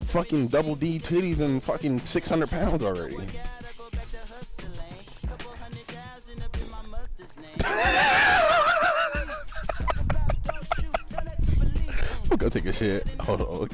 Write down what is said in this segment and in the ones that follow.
fucking double D titties and fucking 600 pounds already. We'll go take a shit. Hold on.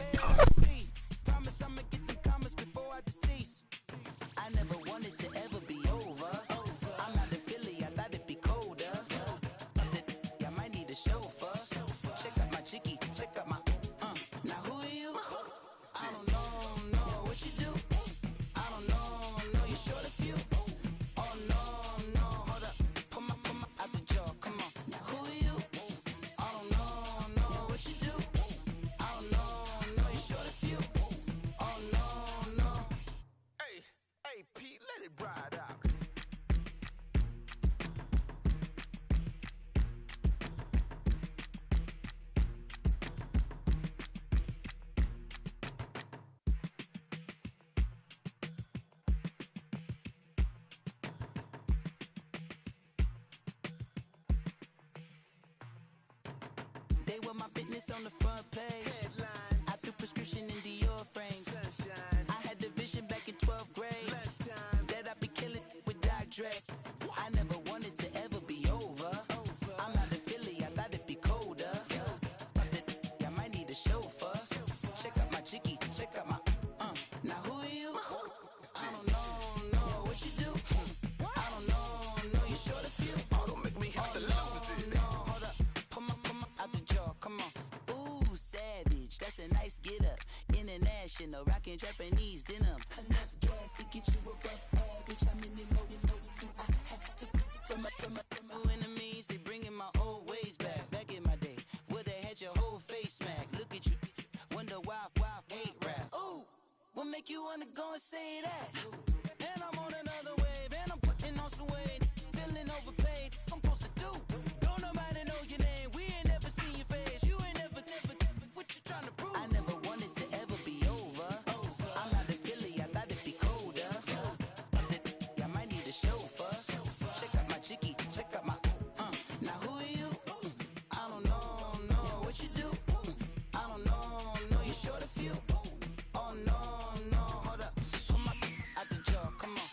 They were my business on the front page. Headlines. I threw prescription in Dior frames. Sunshine. I had the vision back in 12th grade. Lunchtime. That I'd be killing with Doc Dre. I never wanted to ever be over. I'm out of Philly, I thought it'd be colder. I might need a chauffeur. Check out my chicky, check out my Now who are you? I don't know what you do. I don't know you short a few. Oh, don't make me have to lose it. Hold up, come out the jaw, come on. Ooh, savage, that's a nice get up. International, rockin' Japanese denim. Enough gas to get you above average. How many more do I have to from my enemies? They bringing my old ways back. Back in my day, would've had your whole face smacked. Look at you, wonder why hate rap. Ooh, what make you wanna go and say that? And I'm on another wave, and I'm putting on some weight. Feeling overpaid, I'm supposed to do. Don't nobody know your name, we ain't never seen your face. You ain't never, what you trying to prove? I never wanted to ever be over. I'm out of Philly, I thought it'd be colder. I might need a chauffeur. Check out my chicky, check out my Now who are you? I don't know what you do. I don't know you short a few. Oh no, hold up, come out the jaw, come on.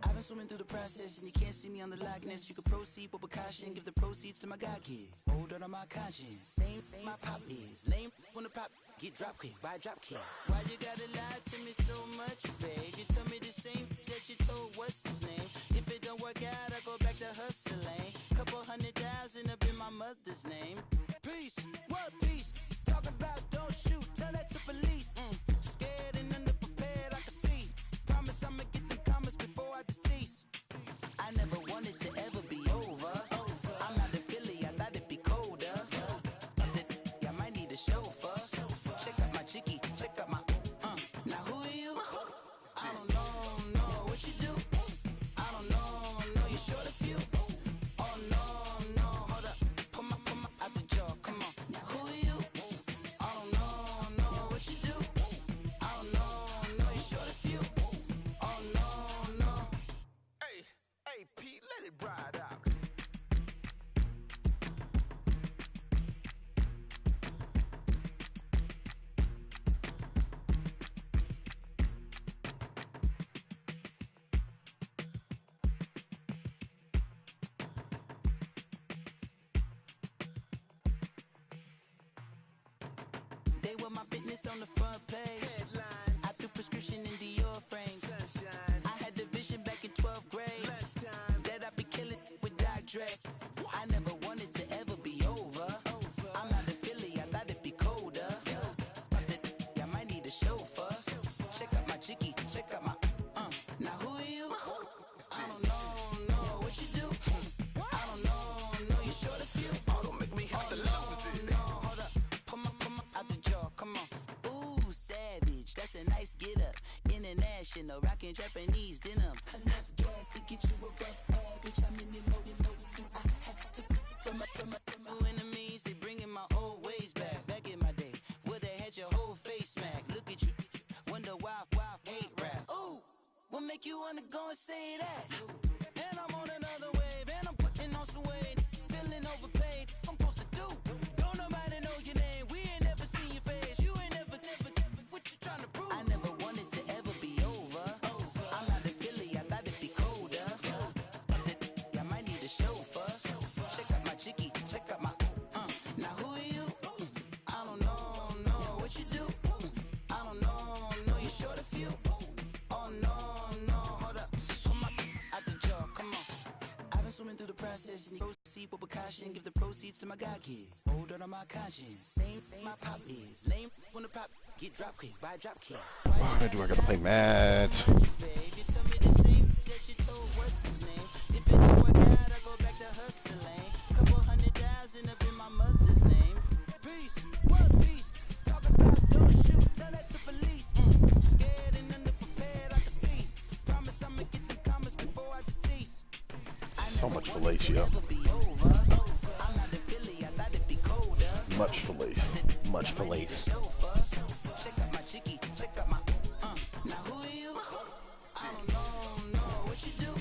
I've been swimming through the process and you can't see me on the Loch Ness. You can proceed with precaution, give the proceeds to my God kids. Hold on my conscience, same my pop is. Lame when the pop get drop quick, buy drop kick. Why you gotta lie to me so much, babe? You tell me the same that you told what's his name. If it don't work out, I go back to hustling. Couple 100,000 up in my mother's name. Peace, what peace? Talk about don't shoot, tell that to police. Scared and underprepared, I can see. Promise I'ma get them comments before I decease. I never wanted to ever be over. I'm out of Philly, I thought it'd be colder. I might need a chauffeur. Check out my chicky, check out my Now who are you? I don't know what you do. I don't know you short a few. Oh no, hold up, come out the jaw, come on. Now who are you? I don't know what you do. I don't know you short a few. Oh no. Hey, Pete, let it ride out. They were my business on the front page. Headlines. I threw prescription in Dior frames. Sunshine. I had the vision back in 12th grade. Lunchtime. That I'd be killing with Doc Dre. I never wanted to ever be over. I'm out of Philly, I thought it'd be colder. I might need a chauffeur. Check out my chicky, check out my Now who are you? I don't know what you do. I don't know you short a few. Oh, don't make me have to lose it. Hold up, come out the jaw, come on. Ooh, savage, that's a nice get up. International, rockin' Japanese denim. Enough gas to get you above average. How many more do I have to from my enemies? They bringing my old ways back. Back in my day, would've had your whole face smacked. Look at you, wonder why hate rap. Ooh, what make you wanna go and say that? And I'm on another wave, and I'm putting on some weight. Feeling overpaid, I'm supposed to do. Don't nobody know your name, we ain't never seen your face. You ain't never, what you trying to prove? I cash and proceed with caution. Give the proceeds to my God kids. Hold on my conscience. Same my pop is. Lame when the pop get drop kick by drop kick. Why do I gotta play Matt? Baby, tell me the same that you told what's his name. If it don't work out, I go back to hustling. Couple 100,000 up in my mother's name. Peace, what peace? Talking about don't shoot, tell that to police. Scared and underprepared, I can see. Promise I'ma get them comments before I decease. So much fellatio. Much fillet. Much fillet. Check out my chicky, check out my now who are you? I don't know what you do.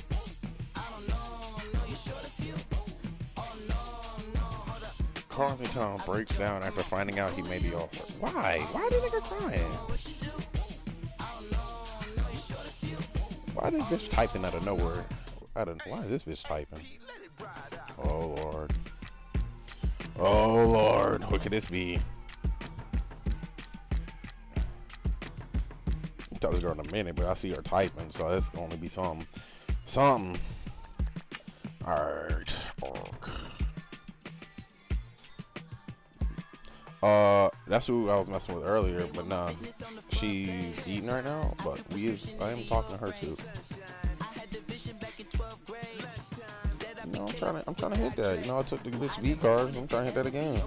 I don't know you short a few. Oh no, hold up. Carlton breaks down after finding out he may be off. Why? Why are the nigga crying? Why is this bitch typing out of nowhere? Why is this bitch typing? Oh Lord. Oh Lord, what could this be? I thought it was going a minute, but I see her typing, so that's gonna be something. Alright. That's who I was messing with earlier, but nah, she's eating right now. But I am talking to her too. You know, I'm trying to hit that. You know, I took the bitch V cards. I'm trying to hit that again.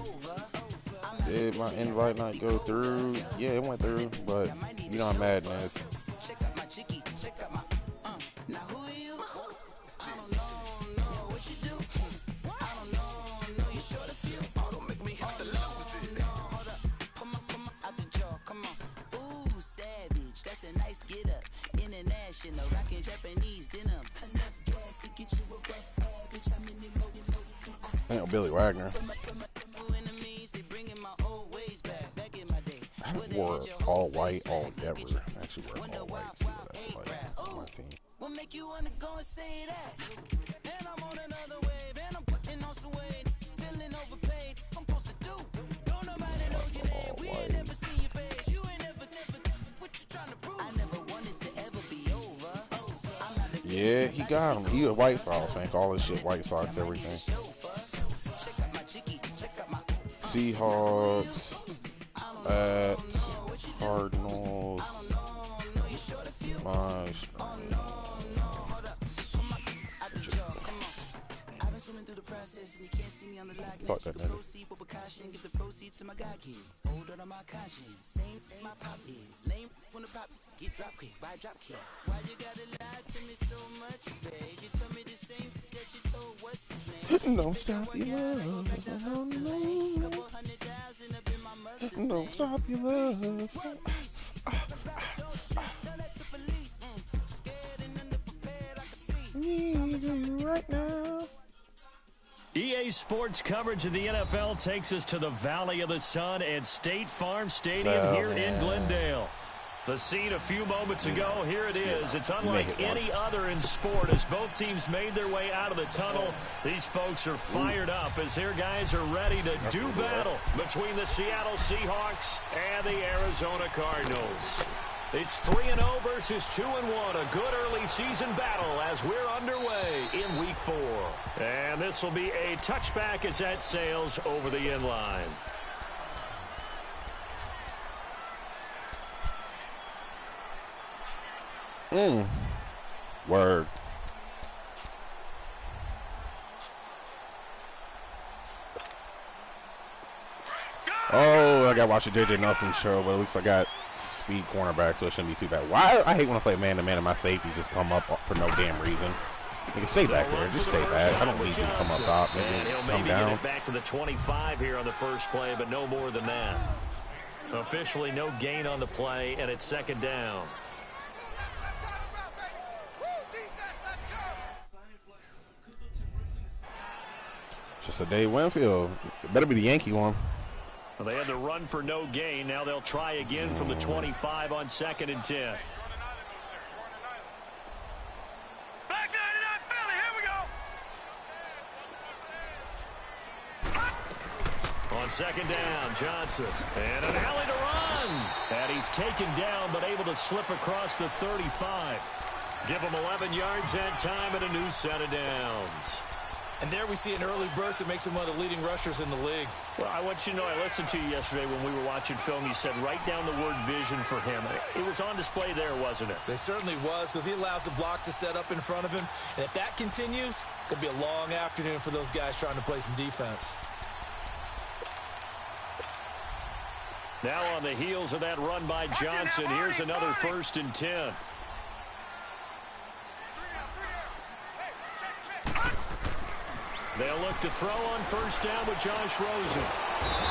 Did my invite not go through? Yeah, it went through, but you know I'm mad, man. Damn, Billy Wagner. I wore all white all ever. Actually, wear all white. See what that's like on my team. What make you wanna go and say that? And I'm on another wave, and I'm putting on some weight, feeling overpaid. I'm supposed to do. Don't nobody know your name. We ain't never seen your face. You ain't never. What you trying to prove? I never wanted to ever be over. Yeah, he got him. He a White Sox fan. All his shit White Sox, everything. Seahawks at Cardinals. Fuck that nigga. Give the proceeds to my God kids. Hold on my conscience. Same my pop is. Lame when the pop get drop kick by drop kick. Why you gotta lie to me so much, babe? You tell me the same that you told what's his name. Don't stop your love. Don't stop your love. Need you right now. EA Sports coverage of the NFL takes us to the Valley of the Sun at State Farm Stadium here in Glendale. The scene a few moments ago, here it is. It's unlike any other in sport as both teams made their way out of the tunnel. These folks are fired up as their guys are ready to do battle between the Seattle Seahawks and the Arizona Cardinals. It's 3-0 versus 2-1, a good early season battle as we're underway in Week 4. And this will be a touchback as that sails over the inline. Word. Oh, I got to watch the J.J. Nelson show, but at least I got speed cornerback, so it shouldn't be too bad. Why? I hate when I play man-to-man and my safety just come up for no damn reason. Nigga, stay back there. Just stay back. I don't need you to come up top. Nigga, come down. Get it back to the 25 here on the first play, but no more than that. Officially no gain on the play, and it's second down. Just a Dave Winfield. It better be the Yankee one. Well, they had to run for no gain. Now they'll try again from the 25 on 2nd and 10. Back 99 Philly, here we go. On 2nd down, Johnson. And an alley to run. And he's taken down, but able to slip across the 35. Give him 11 yards that time and a new set of downs. And there we see an early burst that makes him one of the leading rushers in the league. Well, I want you to know, I listened to you yesterday when we were watching film. You said write down the word vision for him. It was on display there, wasn't it? It certainly was, because he allows the blocks to set up in front of him. And if that continues, it could be a long afternoon for those guys trying to play some defense. Now on the heels of that run by Johnson, here's another 1st and 10. They'll look to throw on 1st down with Josh Rosen.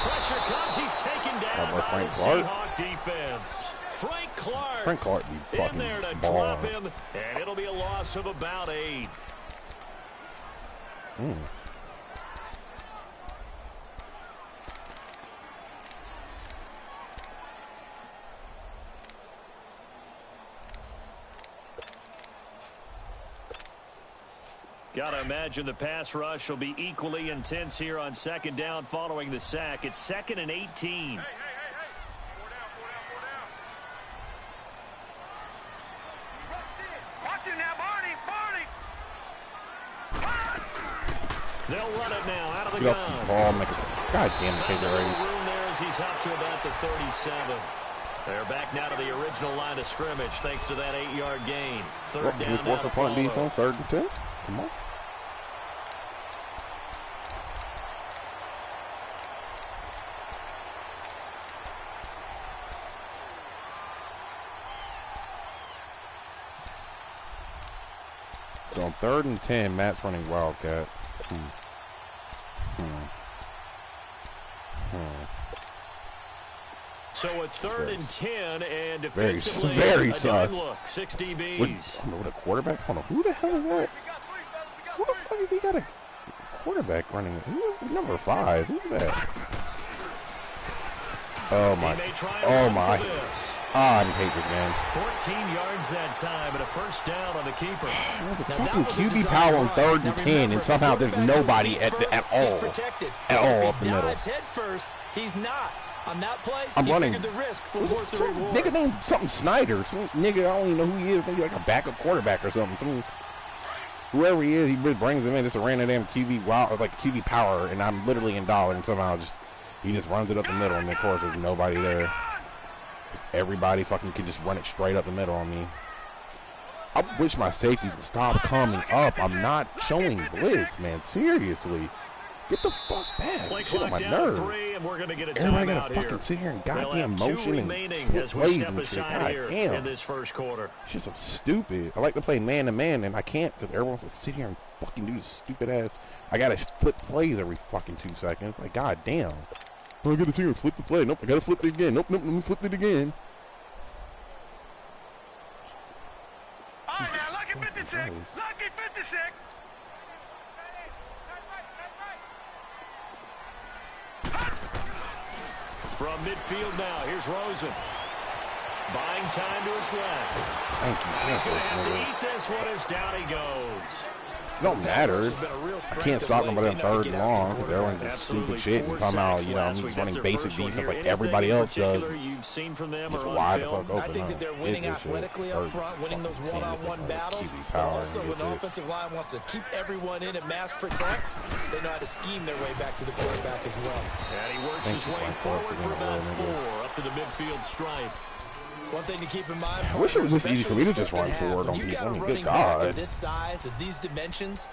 Pressure comes. He's taken down by the Seahawk defense. Frank Clark be fucking in there to balling. drop him, and it'll be a loss of about 8. Got to imagine the pass rush will be equally intense here on 2nd down following the sack. It's 2nd and 18. Hey. Watch him now, Barney. They'll run it now out of the Get gun. off the ball, make it. God damn it, KJ Wright. Room there as he's up to about the 37. They're back now to the original line of scrimmage thanks to that 8-yard gain. 3rd Can we down now force to a punt follow. defense? 3rd and 10? Come on. So on 3rd and 10, Matt's running Wildcat. So a 3rd and 10, and Very, defensively, very a sus. dime look. 6 With, DBs. I don't know, with a quarterback? Hold on, who the hell is that? Who the fuck has he got a quarterback running? Who's number 5? Who's that? Oh my. He may try and Oh run my. for this. I hate this game. 14 yards that time, and a 1st down on the keeper. There's a Now, fucking that was a QB design power on run. 3rd Now, and 10, remember, and somehow there's quarterback nobody goes at feet the, at first, he's all. protected. At all If up he the middle. dives head first, he's not. On that play, I'm he running. figured the risk was worth the Some reward. nigga named something Snyder. Some nigga, I don't even know who he is. Maybe like a backup quarterback or something. Some whoever he is, he really brings him in. Just a random damn QB wild, like QB power, and I'm literally in dollar, and somehow he just runs it up the middle, and of course there's nobody there. Everybody fucking can just run it straight up the middle on me. I wish my safeties would stop coming up. I'm not showing blitz, man. Seriously. Get the fuck back. Play Shit on clock my down to nerves. 3, and we're going to get a Everybody timeout gotta here. fucking sit here and They'll goddamn have 2 motion and remaining flip as we plays step and shit. aside God here damn. in this 1st quarter. Shit's so stupid. I like to play man to man, and I can't because everyone wants to sit here and fucking do this stupid ass. I gotta flip plays every fucking 2 seconds. Like, god damn. Oh, I gotta sit here and flip the play. Nope, I gotta flip it again. Nope, let me flip it again. All right, now, lucky 56. Lucky 56. From midfield now, here's Rosen. Buying time to his left. Thank you. He's going to Snap have to this, eat this one as down he goes. It don't matter. I can't stop nobody on 3rd and long because everyone's just Absolutely. stupid shit. 4 And somehow, sacks you know, I'm last just week. running That's their basic first one defense here. like everybody Anything in else does. particular you've seen from them Just or on wide the film? fuck open. I think that they're winning athletically up front, winning those one-on-one battles. But also, when the offensive line wants to keep everyone in and mass protect, they know how to scheme their way back to the quarterback as well. And he works his way forward for about 4 up to the midfield stripe. One thing to keep in mind, I wish it was this easy for me to especially just run second forward half, on when you've people. got I mean, a good running back God. of this size, of these dimensions,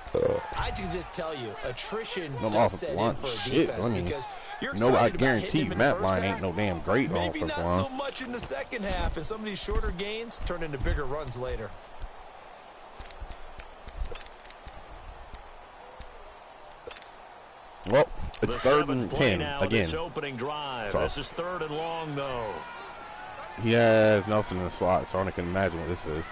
I can just tell you, attrition No does offensive set in line for a shit. defense I mean, because you're no, I excited about guarantee hitting you, him in the Matt first line half. ain't no damn great Maybe offensive not line. so much in the second half, and some of these shorter gains turn into bigger runs later. Well, it's The 3rd 7th and play 10 now, again. this opening drive. So- This is 3rd and long, though. He has Nelson in the slot, so I can imagine what this is.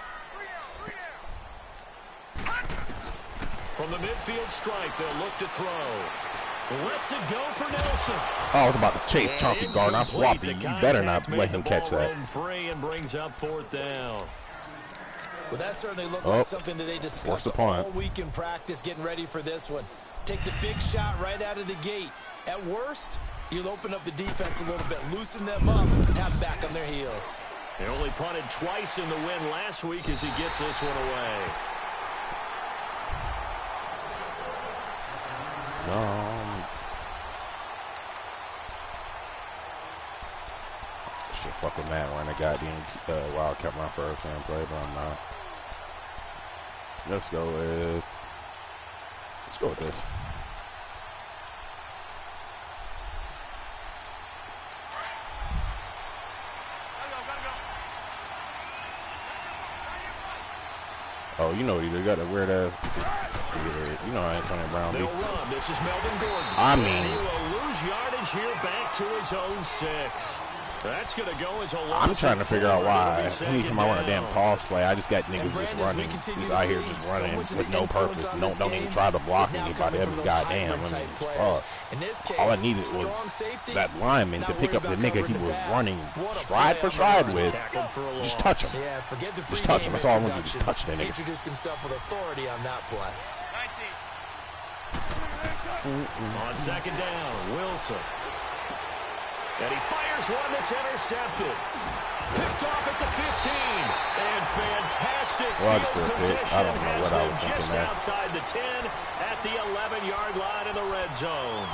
From the midfield stripe, they'll look to throw. Lets it go for Nelson. Oh, I was about to chase And Chauncey Gardner. I incomplete. swapped The you. You better not contact made let the him catch ball that. roam free and brings up 4th down. Well, that certainly looked Oh, like something that they forced discussed the punt. all week in practice, getting ready for this one. Take the big shot right out of the gate. At worst, you'll open up the defense a little bit, loosen them up, and have them back on their heels. He only punted twice in the win last week as he gets this one away. Shit, fucking mad when I got the Wildcat my first hand play, but I'm not. Let's go with this. Oh, you know what you got to wear that. You know Antonio Brown. They'll run. This is Melvin Gordon. I mean, and he will lose yardage here back to his own 6. That's going to go as a loss. I'm trying to figure out why. Anytime I run a damn toss play, I just got niggas just running. Just out here just running with no purpose. Don't even try to block anybody. Every goddamn. I mean, all I needed was that lineman to pick up the nigga he was running stride for stride with. Just touch him. Just touch him. That's all I want you to just touch that nigga. Introduced himself with authority on that play. On second down, Wilson. And he fires one that's intercepted. Picked off at the 15. And fantastic field position has him just outside the 10 at the 11-yard line in the red zone.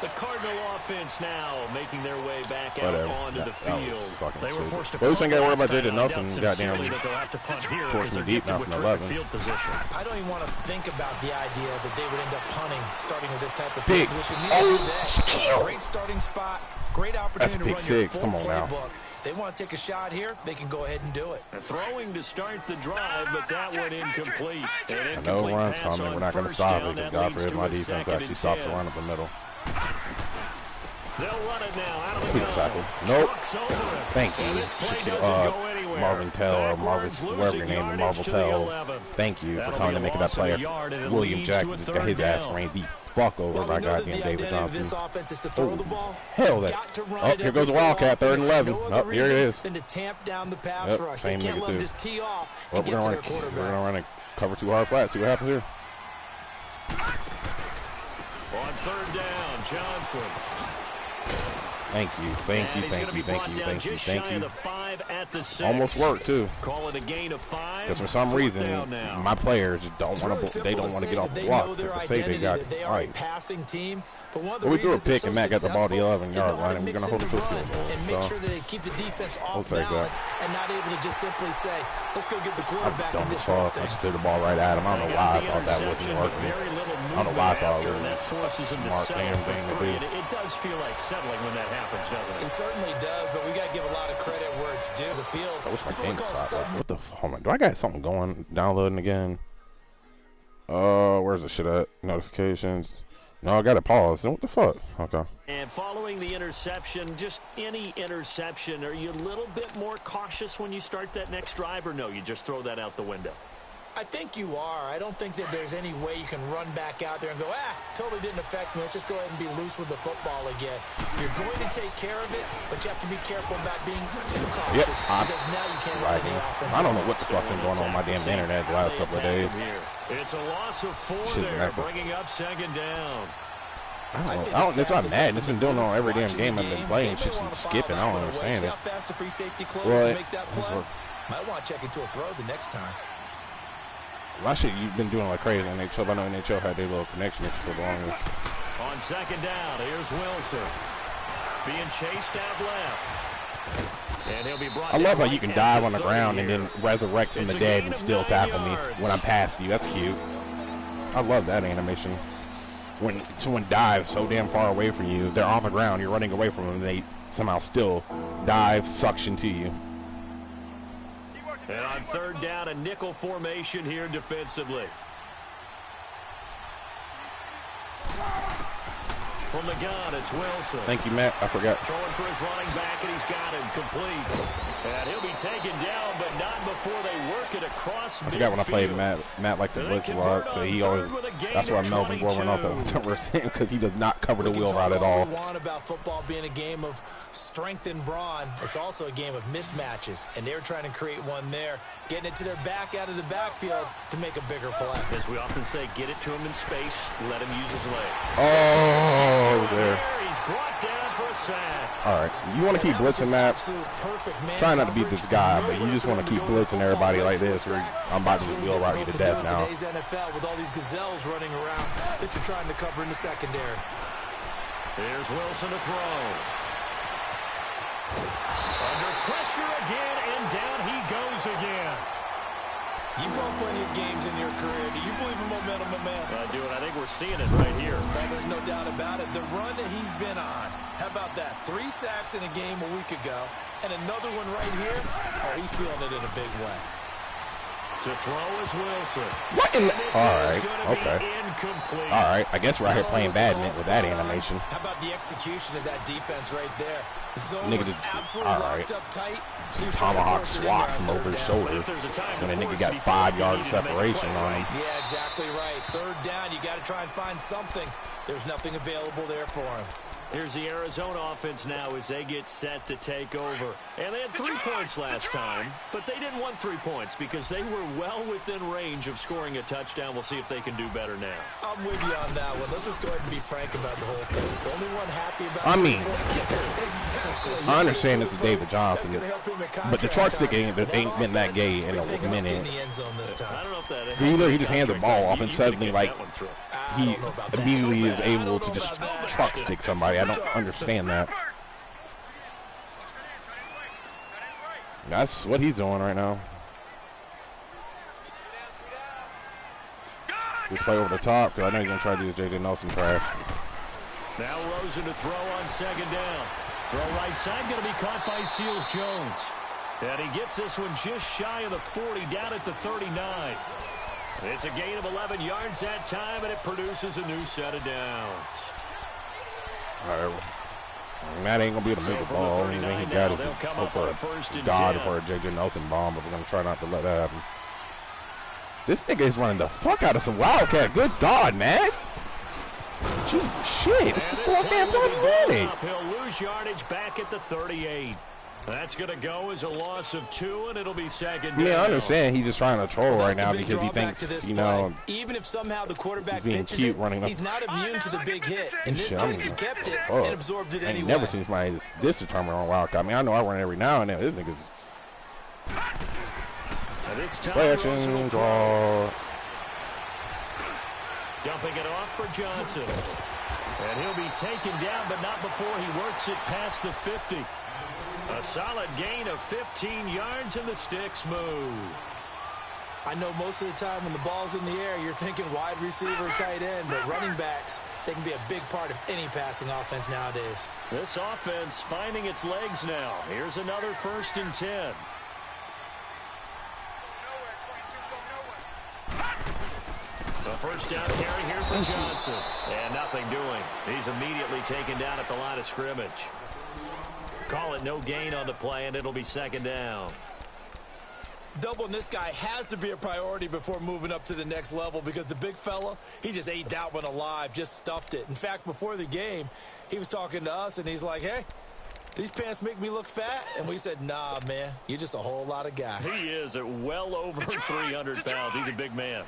The Cardinal offense now making their way back out onto the field. They were forced to. Well, this ain't got to worry about J.J. Nelson. Goddamn, force him deep now from 11. Field position. I don't even want to think about the idea that they would end up punting, starting with this type of field position. Great starting spot. Great opportunity to run your full playbook. They want to take a shot here, they can go ahead and do it. Throwing to start the drive, but that one incomplete. I know runs coming. We're not going to stop it because God forbid my defense actually stops the run up the middle. They'll run it now out of the gun. Nope. Thank you, Marvin Tell or Marvin, whatever your name is, Marvel Tell. Thank you for coming and making that play. William Jackson just got his ass ran the fuck over by goddamn David Johnson. Oh, hell that. Oh, here goes the Wildcat, 3rd and 11. Oh, here it is. Yep, same nigga too. Well, we're gonna run a cover 2 hard flat. See what happens here. On 3rd down, Johnson. Thank you. Almost worked too. Call it a gain of 5. Because for some reason, my players don't want to. They don't want to get off the block. They say they got it right. But we threw a pick and Matt got the ball to the 11-yard line, and we're gonna hold it to a field goal. And make sure that they keep the defense off balance and not able to just simply say, "Let's go get the quarterback and disrupt things." I just threw the ball right at him. I don't know why I thought that wasn't working. I don't know why I thought it was a smart damn thing to do. It does feel like settling when that happens, doesn't it? It certainly does, but we got to give a lot of credit where it's due. The field. What the? Hold on. Do I got something going? Downloading again. Where's the shit at? Notifications. No, I got to pause. What the fuck? Okay. And following the interception, just any interception, are you a little bit more cautious when you start that next drive, or no, you just throw that out the window? I think you are. I don't think that there's any way you can run back out there and go, totally didn't affect me. Let's just go ahead and be loose with the football again. You're going to take care of it, but you have to be careful about being too cautious because now you can't run any offense. I don't know what the fuck's been going on my damn internet the last couple of days. It's a loss of 4 there, bringing up 2nd down. I don't. That's why I'm mad. It's been doing on every damn game I've been playing. It's just skipping. I don't understand it. Might want to check into a throw the next time. My shit, you've been doing like crazy in NHL. I know NHL had their little connection for the longest. On 2nd down, here's Wilson. Being chased out left. And he'll be brought I love how you can dive on the ground and then resurrect from the dead and still tackle me when I'm past you. That's cute. I love that animation. When someone dives so damn far away from you, they're on the ground, you're running away from them, and they somehow still dive, suction to you. And on 3rd down, a nickel formation here defensively. From the gun, it's Wilson. Thank you, Matt. I forgot. Throwing for his running back, and he's got him complete. And he'll be taken down, but not before they work it across midfield. I forgot when I played Matt. Matt likes to blitz a lot, so he always. That's why Melvin Gordon went off that because he does not cover the wheel route at all. Want about football being a game of strength and brawn. It's also a game of mismatches, and they're trying to create one there, getting it to their back out of the backfield to make a bigger play. As we often say, get it to him in space, let him use his leg. Oh, over there. He's brought down for a sack. All right, you want to keep blitzing that. Try not to beat this guy, but you just want to keep blitzing everybody like this, or I'm about to wheel route you to death now. Today's NFL with all these gazelles running around that you're trying to cover in the secondary. Here's Wilson to throw. Under pressure again, and down he goes again. You've called plenty of games in your career. Do you believe in momentum, my man? I do, and I think we're seeing it right here. Well, there's no doubt about it. The run that he's been on. How about that? 3 sacks in a game a week ago, and another one right here. Oh, he's feeling it in a big way. To throw is Wilson. What in the... All right, okay. Incomplete. All right, I guess we're out here playing badminton with that animation. How about the execution of that defense right there? The zone Nigga was just, absolutely all right. locked up tight. Tomahawk swat from over his shoulder. And the nigga got 5 yards of separation on him. Yeah, exactly right. 3rd down, you got to try and find something. There's nothing available there for him. Here's the Arizona offense now as they get set to take over. And they had 3 points last time, but they didn't want 3 points because they were well within range of scoring a touchdown. We'll see if they can do better now. I'm with you on that one. Let's just go ahead and be frank about the whole thing. The only one happy about I mean, exactly. I understand this is David Johnson, but the chart stick ain't been that gay in a minute. I don't know if that He just hands the ball off and suddenly, like, he immediately is able to just truck stick somebody. I don't understand that. That's what he's doing right now. Just play over the top, because I know he's going to try to do this J.J. Nelson crash. Now Rosen to throw on 2nd down. Throw right side, going to be caught by Seals Jones. And he gets this one just shy of the 40, down at the 39. It's a gain of 11 yards that time, and it produces a new set of downs. All right. Matt ain't going to be able to move the ball. Only thing he got is hope for a God for a J.J. Nelson bomb, but we're going to try not to let that happen. This nigga is running the fuck out of some Wildcat. Good God, man. Jesus shit. It's the 4th damn time he ran it. He'll lose yardage back at the 38. That's going to go as a loss of 2, and it'll be 2nd down. Yeah, I understand he's just trying to troll right now because he thinks, you know, even if somehow the quarterback he's being cute running up. He's not immune to the big hit. In this case, he kept it and absorbed it anyway. I ain't never seen somebody this determined on Wildcat. I mean, I know I run every now and then. This nigga's play action, draw. Dumping it off for Johnson. And he'll be taken down, but not before he works it past the 50. A solid gain of 15 yards, and the sticks move. I know most of the time when the ball's in the air, you're thinking wide receiver, tight end, but running backs, they can be a big part of any passing offense nowadays. This offense finding its legs now. Here's another 1st and 10. The 1st down carry here for Johnson. And nothing doing. He's immediately taken down at the line of scrimmage. Call it no gain on the play, and it'll be 2nd down. Doubling this guy has to be a priority before moving up to the next level because the big fella, he just ate that one alive, just stuffed it. In fact, before the game, he was talking to us, and he's like, hey, these pants make me look fat? And we said, nah, man, you're just a whole lot of guy. He is at well over 300 pounds. He's a big man.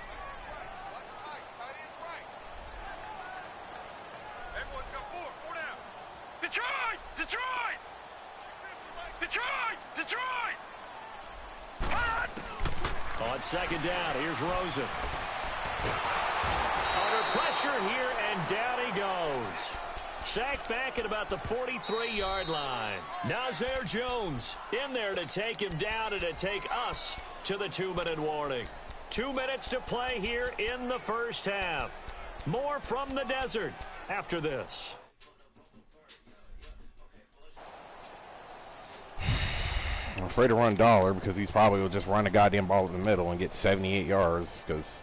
Detroit! Detroit! Detroit! Detroit! On 2nd down, here's Rosen. Under pressure here, and down he goes. Sacked back at about the 43-yard line. Nazir Jones in there to take him down and to take us to the 2-minute warning. 2 minutes to play here in the 1st half. More from the desert after this. I'm afraid to run Dollar because he's probably will just run the goddamn ball in the middle and get 78 yards because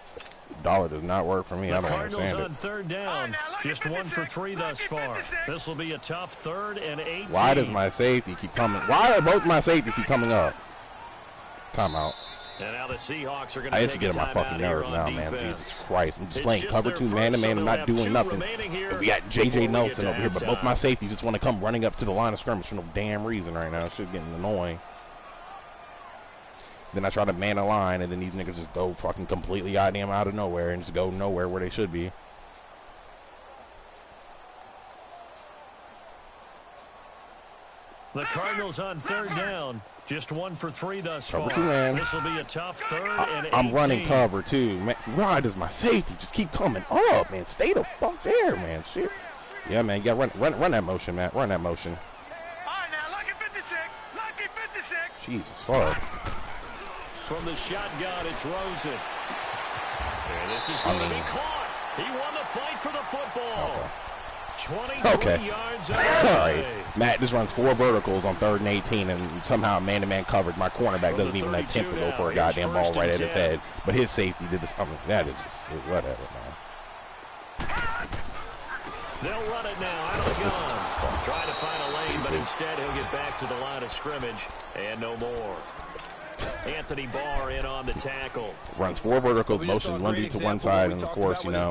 Dollar does not work for me. I don't understand it. On 3rd down, just 1 for 3 thus far. This will be a tough 3rd and 18. Why does my safety keep coming? Why are both my safeties keep coming up? Timeout. And now the Seahawks are going to I used to get on my fucking nerves now, man. Jesus Christ. I'm just playing cover 2 man-to-man. I'm not doing nothing. And we got J.J. Nelson over here, but both my safeties just want to come running up to the line of scrimmage for no damn reason right now. It's just getting annoying. Then I try to man a line, and then these niggas just go fucking completely goddamn out of nowhere and just go nowhere where they should be. The Cardinals on third down. Just 1 for 3 thus far. Cover 2, man. This will be a tough third and 18. I'm running cover 2. Man, why does my safety just keep coming up, man? Stay the fuck there, man. Shit. Yeah, man. You got to run that motion, man. Run that motion. All right, now, lucky 56. Lucky 56. Jesus, fuck. From the shotgun, it's Rosen. And this is going to be caught. He won the fight for the football. Okay. 23 yards All away. right. Matt just runs 4 verticals on 3rd and 18, and somehow man-to-man coverage. My cornerback doesn't even attempt to go for a goddamn ball right at his head. But his safety did this. I mean, that is just whatever, man. They'll run it now out of the gun. Trying to find a lane, but instead he'll get back to the line of scrimmage. And no more. Anthony Barr in on the tackle. Runs 4 verticals, motions 1 dude to one side, and of course, you know,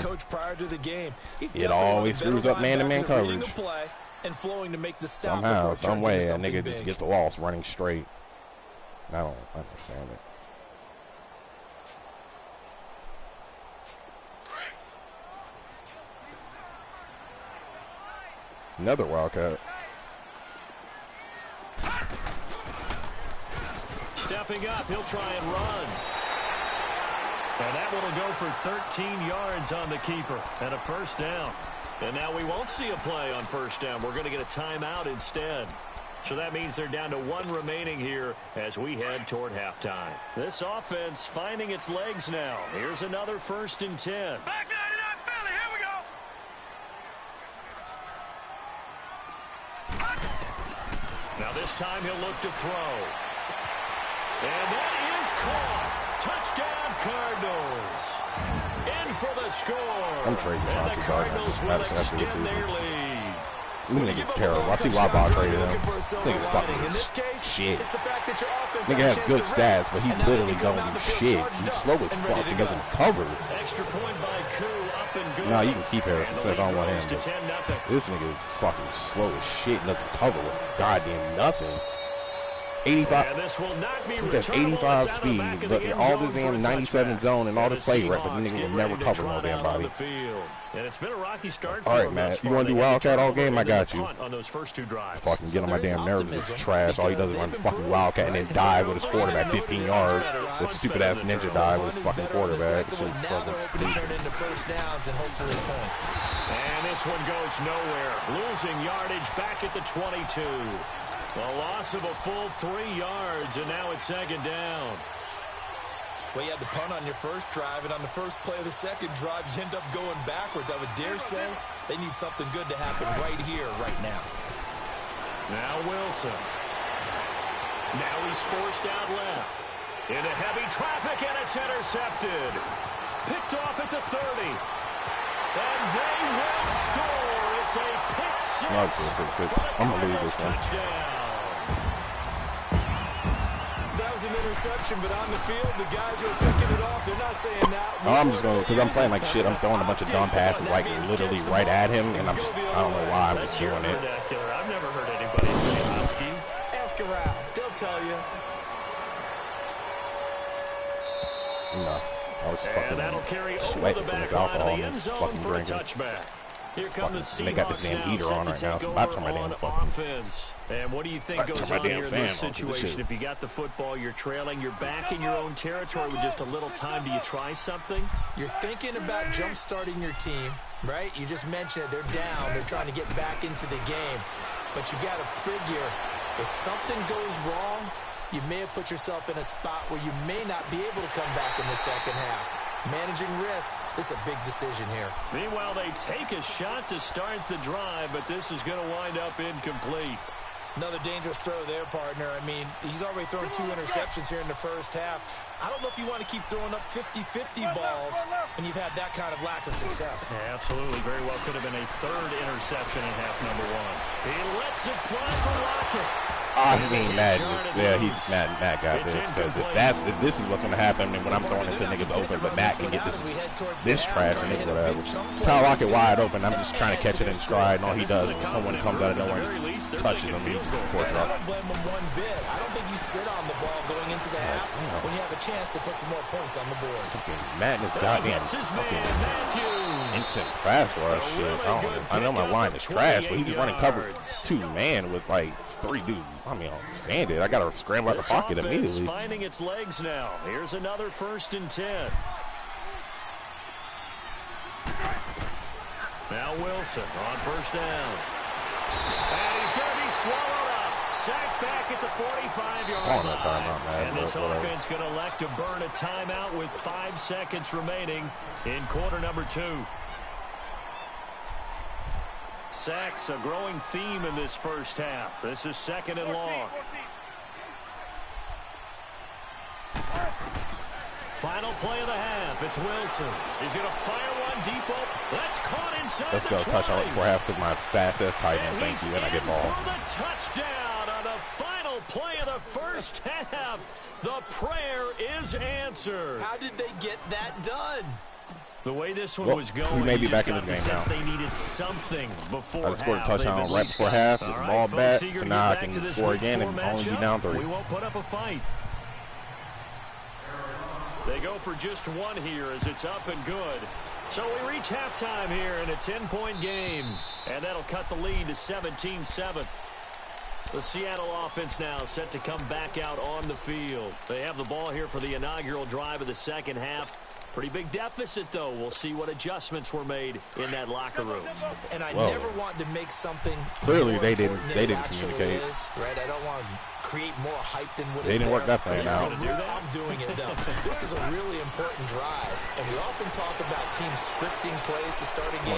it always screws up man-to-man coverage. Somehow, some way, a nigga just gets lost running straight. I don't understand it. Another Wildcat. Stepping up, he'll try and run. And that one will go for 13 yards on the keeper and a first down. And now we won't see a play on first down. We're going to get a timeout instead. So that means they're down to 1 remaining here as we head toward halftime. This offense finding its legs now. Here's another 1st and 10. Back 99 Philly, here we go. Now this time he'll look to throw. And that is caught. Touchdown Cardinals. In for the score. I'm trading and the Cardinals will extend their lead. This nigga's terrible. I see why Bob traded him. This nigga's fucking shit. Nigga has good stats, but he literally don't do shit. He's slow as fuck. He doesn't cover. Extra point by Koo, up and good. Nah, you can keep Harrison Smith. I don't want him. To 10-0. This nigga is fucking slow as shit. Doesn't cover with goddamn nothing. 85. And this will not be He has 85 speed, but all this damn 97 zone and all this play rep, but the nigga will never cover no damn body. And it's been a rocky start. All right, Matt. You want to do Wildcat all game? I got you. On those first 2 drives. Fucking get on my damn nerves with this trash. All he does is run fucking Wildcat and then dive with his quarterback 15 yards. This stupid ass ninja dive with his fucking quarterback. This is fucking stupid. And this one goes nowhere. Losing yardage back at the 22. A loss of a full 3 yards, and now it's 2nd down. Well, you had the punt on your first drive, and on the first play of the second drive, you end up going backwards. I would dare say they need something good to happen right here, right now. Now Wilson. Now he's forced out left. Into heavy traffic, and it's intercepted. Picked off at the 30. And they will score. It's a pick six. I'm going to lose this one. That was an interception, but on the field, the guys who are picking it off, they're not saying that. Oh, I'm just going to, because I'm playing like shit. I'm throwing a bunch of dumb passes, like literally right at him, and I don't know why I'm doing it. I've never heard anybody say husky. Ask around. They'll tell you. No. I was And that'll carry over sweating the from back this line of alcohol the and end zone fucking for a drinking. touchback. Here come the Seahawks. They got this damn heater on right now, so I'm about to turn my damn fucking offense. And what do you think goes on here in this situation? If you got the football, you're trailing, you're back in your own territory with just a little time. Do you try something? You're thinking about jump-starting your team, right? You just mentioned it. They're down. They're trying to get back into the game. But you got to figure, if something goes wrong, you may have put yourself in a spot where you may not be able to come back in the second half. Managing risk, this is a big decision here. Meanwhile, they take a shot to start the drive, but this is going to wind up incomplete. Another dangerous throw there, partner. I mean, he's already thrown 2 interceptions here in the first half. I don't know if you want to keep throwing up 50-50 balls when you've had that kind of lack of success. Yeah, absolutely. Very well could have been a 3rd interception in half number 1. He lets it fly for Lockett. I mean, Madden he's Matt got this. Because if this is what's going to happen, and when I'm throwing into niggas open, but Matt can get this trash and it's whatever. Tyler Lockett wide open. I'm just trying to catch it in stride, and all he does is someone comes out of nowhere and just touches him. He I don't blame him one bit. I don't think you sit on the ball going into the half when you have a chance to put some more points on the board. Madden is goddamn instant pass rush shit. I know my line is trash, but he's just running cover 2-man with like 3 dudes. I mean, I don't understand it. I got to scramble out the pocket immediately. Finding its legs now. Here's another 1st and 10. Now Wilson on 1st down. And he's going to be swallowed up. Sacked back at the 45-yard line. And this offense going to elect to burn a timeout with 5 seconds remaining in quarter number 2. Sacks a growing theme in this first half. This is 2nd and long. Final play of the half. It's Wilson. He's going to fire one deep up. That's caught inside. Let's go. Touchdown before half because my fast-ass tight end. Thank you. And I get ball. For the touchdown on the final play of the first half. The prayer is answered. How did they get that done? The way this one was going, we may be back in this game now. They needed something before I just scored a touchdown right before half. It's ball back, so now I can score again and only be down 3. We won't put up a fight. They go for just 1 here as it's up and good. So we reach halftime here in a 10-point game, and that'll cut the lead to 17-7. The Seattle offense now set to come back out on the field. They have the ball here for the inaugural drive of the second half. Pretty big deficit, though. We'll see what adjustments were made in that locker room. And I never want to make something clearly they didn't communicate. Right? I don't want to create more hype than what they didn't work that plan out. I'm doing it though. This is a really important drive, and we often talk about teams scripting plays to start a game.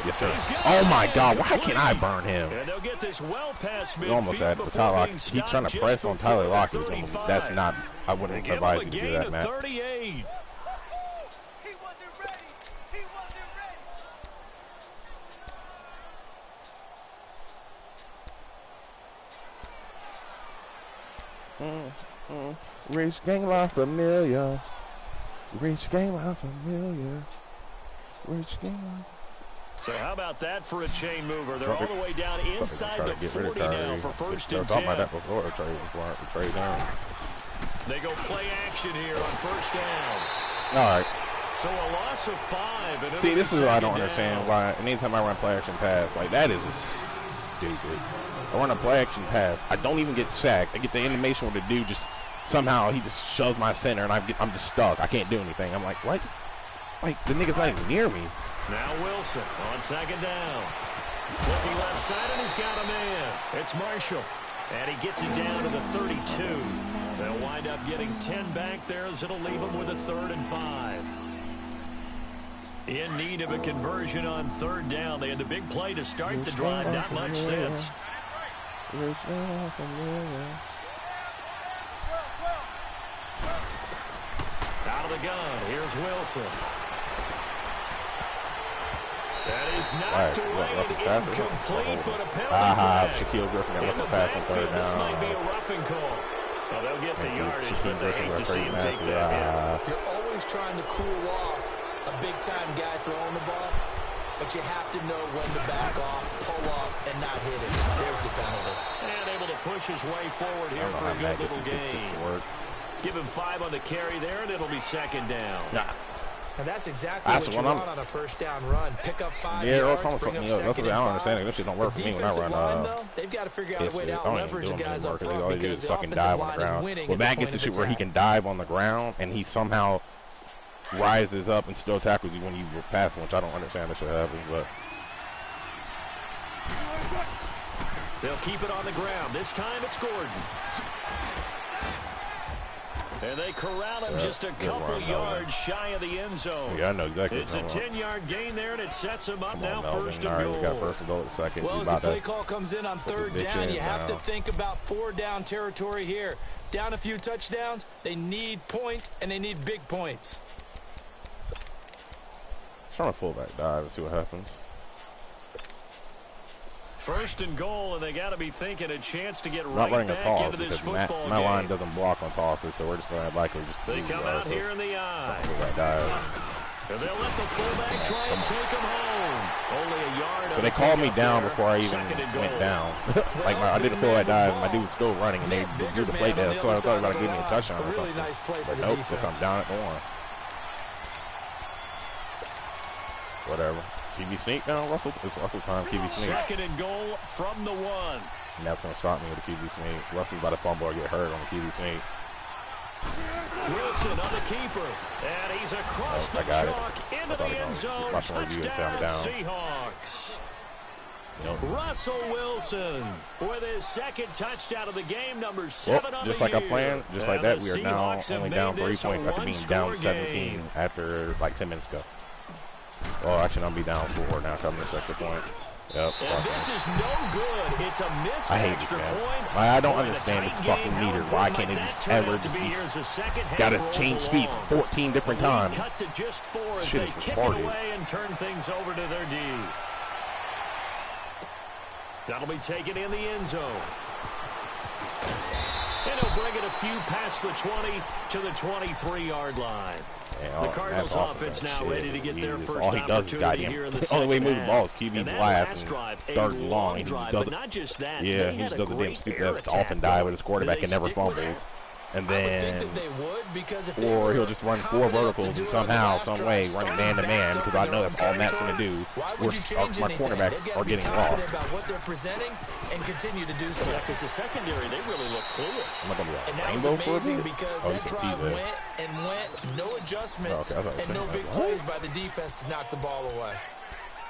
Yes, sir. Oh my God! Why can't I burn him? And they'll get this well past midfield. Almost had the Tyler Lockett. He's trying to press on Tyler Lockett. That's not. I wouldn't advise you to do that, Matt. 38. Rich gang La Familia. Rich gang La Familia. Rich gang La. So how about that for a chain mover? They're all the way down inside the 40 now for 1st and 10. Talking about that before trade down. They go play action here on 1st down. All right. So a loss of 5. See, this is what I don't understand. Why anytime I run play action pass, like that is just stupid. I run a play action pass. I don't even get sacked. I get the animation where the dude just somehow he just shoves my center and I'm just stuck. I can't do anything. I'm like, what? Like the nigga's not even near me. Now Wilson on 2nd down. Looking left side and he's got a man. It's Marshall. And he gets it down to the 32. They'll wind up getting 10 back there as it'll leave them with a 3rd and 5. In need of a conversion on 3rd down. They had the big play to start the drive. Not much sense. Out of the gun. Here's Wilson. That is knocked away and incomplete, but a penalty flag. Shaquille Griffin got left pass on 3rd down. This might be a roughing call. Well, they'll get the yardage, but they hate to see him take that hit. You're always trying to cool off a big-time guy throwing the ball, but you have to know when to back off, pull up, and not hit it. There's the penalty. And able to push his way forward here for a good little gain. Give him 5 on the carry there, and it'll be 2nd down. Yeah. And that's exactly what you want on a 1st down run. Pick up 5 yards, bring up 2nd and 5. I don't understand. This shit don't work for me when I run. They've got to figure out a way to out-leverage the guys up front. All he do is fucking dive on the ground. Well, Matt gets the shit where he can dive on the ground, and he somehow rises up and still tackles you when you were passing, which I don't understand that shit happens, but. They'll keep it on the ground. This time it's Gordon. And they corral him just a couple yards shy of the end zone. Yeah, I know exactly. It's a 10-yard gain there, and it sets him up now Melvin. 1st and goal. We got 1st and goal at 2nd. Well, as the play call comes in on 3rd down, you have to think about 4-down territory here. Down a few touchdowns, they need points, and they need big points. Trying to fullback dive and see what happens. First and goal, and they got to be thinking a chance to get I'm not right running a back toss into this because football my game. line doesn't block on tosses, so we're just going to likely just They come out here in the eye. And they'll let the fullback try and take him home. Only a yard. So they called me down before I even went down. Like I did a fullback dive, and my dude was still running, and they drew the play down. So I thought they were about to give me a touchdown or something. Nice play for But the nope, defense. because I'm down at the one. Whatever. QB sneak now, Russell. It's Russell time. QB sneak. Second and goal from the 1. And that's going to stop me with a QB sneak. Russell's about to fumble or get hurt on the QB sneak. Wilson on the keeper. And he's across the chalk into the end zone. Touchdown Seahawks. Nope. Russell Wilson with his second touchdown of the game, number 7 on the just like I year. planned, just like that, we are now Seahawks have only made down 3 this a points after being down one-score 17 game. after like 10 minutes ago. Well, actually, I'll be down 4 now coming this extra point. Yep. And this is no good. It's a missed I hate this, extra man. point. I don't Boy, the understand this tight fucking game, meter. how Why good can't it might just that turn ever out to just be be... here as the second half Got to rolls change speeds along. 14 different The lead times. cut to just 4 as Shit they is kick retarded. it away and turn things over to their D. That'll be taken in the end zone. And he'll bring it a few past the 20 to the 23-yard line. Man, The Cardinals offense now ready to get their first all he does is opportunity here in the the only way he moves the second ball is half. QB And that blast last and drive, a third and long. long He drive, does but it. not just that. Yeah, they he had just a does the damn great stupid air ass dolphin attack dive going. with his quarterback Do and they never stick with fumbles. it? And I would think then, that they would, because if they or were he'll just run 4 confident verticals to do and it on the somehow, last some drive, way, starting running man-to-man, backed up because in I their know own that's all Matt's going to territory. do. Why would you change My anything? cornerbacks They've got are to be getting confident lost. about what they're presenting and continue to do so. Yeah, because the secondary, they really look clueless. I'm not going to be And like that was rainbow for a amazing bit. because Oh, that he's a drive T-Leg. went and went, no adjustments, Oh, okay, I thought you and were no saying big that. plays by the defense to knock the ball away.